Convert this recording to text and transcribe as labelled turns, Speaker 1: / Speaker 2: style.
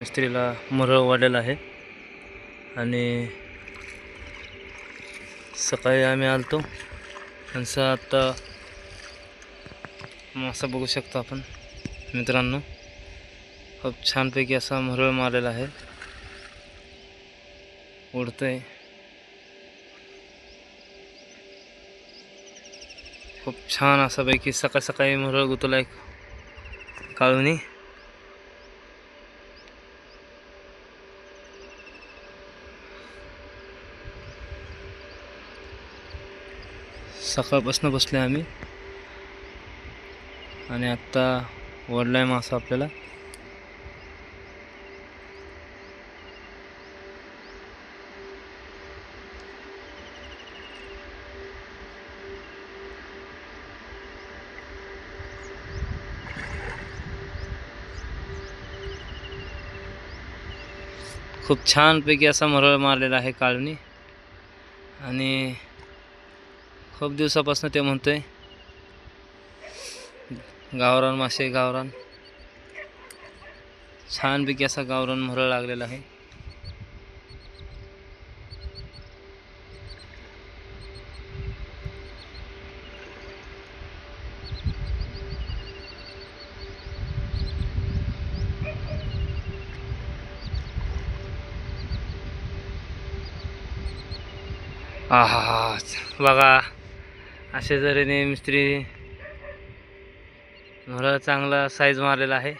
Speaker 1: मिस्त्रीला मरळ वाढलेला आहे आणि सकाळी आम्ही आलतो त्यांचा आता मासा बघू शकतो आपण मित्रांनो। खूप छानपैकी असा मरळ मारलेला आहे, उडतोय। खूप छान असा पैकी सकाळ सकाळी मरळ गुतलाय काळुनी। सकाळपासून बसले आम्ही आणि आता वडलाय मासा आपल्याला। खूप छानपैकी असा मरळ मारलेला आहे काळुनी आणि खूप दिवसापासून ते म्हणतोय गावरान मासे गावरान। छानपैकी असा गावरान मरळ लागलेला आहे। आहा बघा, अशा तऱ्हेने मिस्त्री मरळ चांगला साईज मारलेला आहे।